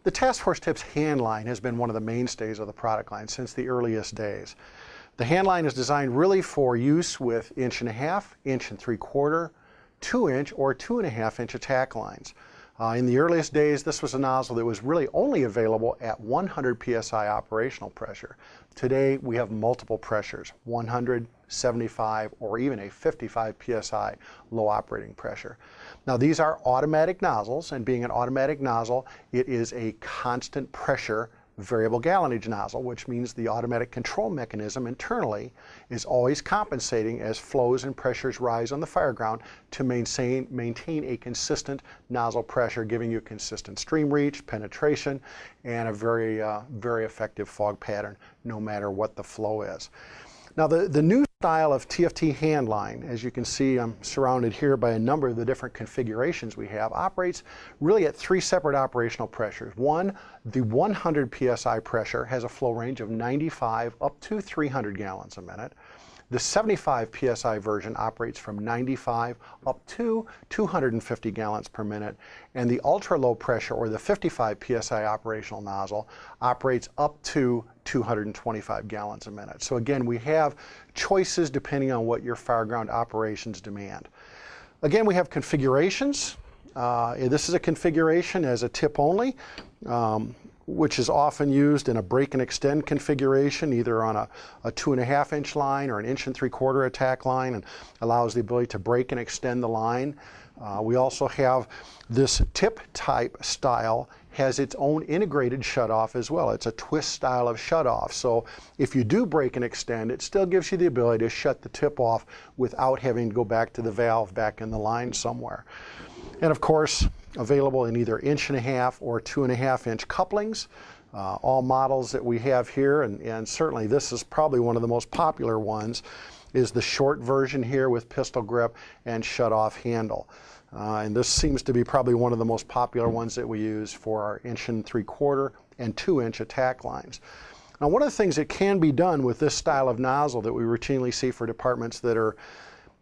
The Task Force Tips Handline has been one of the mainstays of the product line since the earliest days. The Handline is designed really for use with 1.5 inch, 1.75 inch, 2-inch, or 2.5 inch attack lines. In the earliest days, this was a nozzle that was really only available at 100 psi operational pressure. Today, we have multiple pressures, 100, 75, or even a 55 psi low operating pressure. Now, these are automatic nozzles, and being an automatic nozzle, it is a constant pressure variable gallonage nozzle, which means the automatic control mechanism internally is always compensating as flows and pressures rise on the fire ground to maintain a consistent nozzle pressure, giving you consistent stream reach, penetration, and a very effective fog pattern no matter what the flow is. Now, the new style of TFT Handline, as you can see, I'm surrounded here by a number of the different configurations we have, operates really at 3 separate operational pressures. One, the 100 psi pressure has a flow range of 95 up to 300 gallons a minute. The 75 psi version operates from 95 up to 250 gallons per minute, and the ultra low pressure, or the 55 psi operational nozzle, operates up to 225 gallons a minute. So again, we have choices depending on what your fireground operations demand. Again, we have configurations. This is a configuration as a tip only, which is often used in a break and extend configuration, either on a 2.5 inch line or an 1.75 inch attack line, and allows the ability to break and extend the line. We also have this tip type style has its own integrated shutoff as well. It's a twist style of shutoff. So if you do break and extend, it still gives you the ability to shut the tip off without having to go back to the valve back in the line somewhere. And of course, available in either 1.5 inch or 2.5 inch couplings. All models that we have here, and certainly this is probably one of the most popular ones, is the short version here with pistol grip and shut-off handle. And this seems to be probably one of the most popular ones that we use for our 1.75 inch and 2-inch attack lines. Now, one of the things that can be done with this style of nozzle that we routinely see for departments that are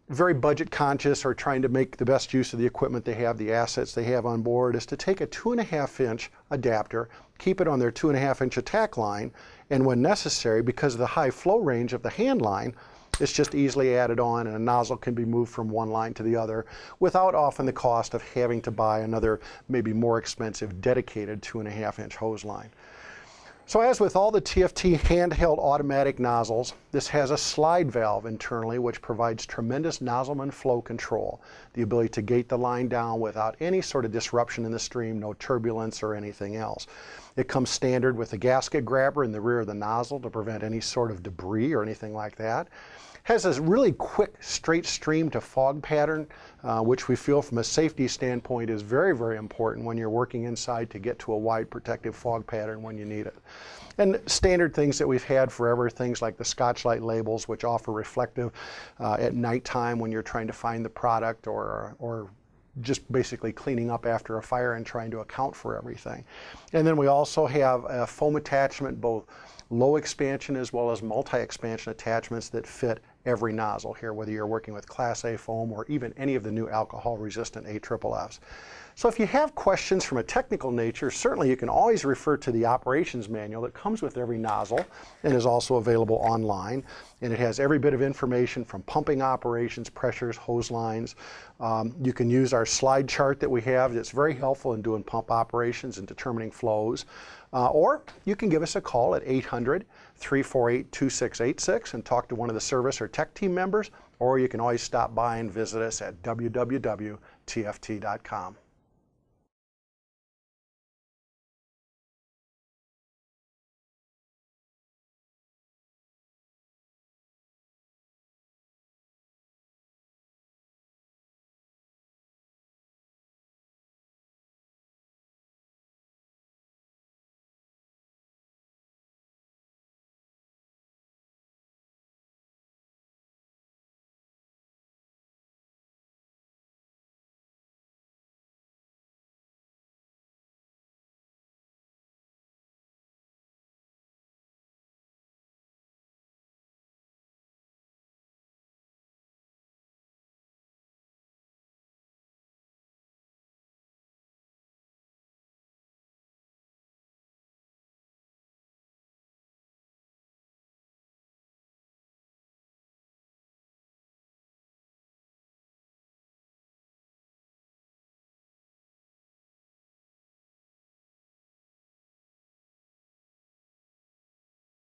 very budget conscious or trying to make the best use of the equipment they have, the assets they have on board, is to take a 2.5 inch adapter, keep it on their 2.5 inch attack line, and when necessary, because of the high flow range of the Handline, it's just easily added on, and a nozzle can be moved from one line to the other without often the cost of having to buy another, maybe more expensive, dedicated 2.5 inch hose line. So as with all the TFT handheld automatic nozzles, this has a slide valve internally which provides tremendous nozzleman flow control, the ability to gate the line down without any sort of disruption in the stream, no turbulence or anything else. It comes standard with a gasket grabber in the rear of the nozzle to prevent any sort of debris or anything like that. Has this really quick straight stream to fog pattern, which we feel from a safety standpoint is very, very important when you're working inside to get to a wide protective fog pattern when you need it. And standard things that we've had forever, things like the Scotch-Lite labels, which offer reflective at nighttime when you're trying to find the product, or just basically cleaning up after a fire and trying to account for everything. And then we also have a foam attachment, both low expansion as well as multi-expansion attachments that fit every nozzle here, whether you're working with Class A foam or even any of the new alcohol-resistant AFFFs. So if you have questions from a technical nature, certainly you can always refer to the operations manual that comes with every nozzle and is also available online. And it has every bit of information from pumping operations, pressures, hose lines. You can use our slide chart that we have that's very helpful in doing pump operations and determining flows. Or you can give us a call at 800-348-2686 and talk to one of the service or tech team members, or you can always stop by and visit us at www.tft.com.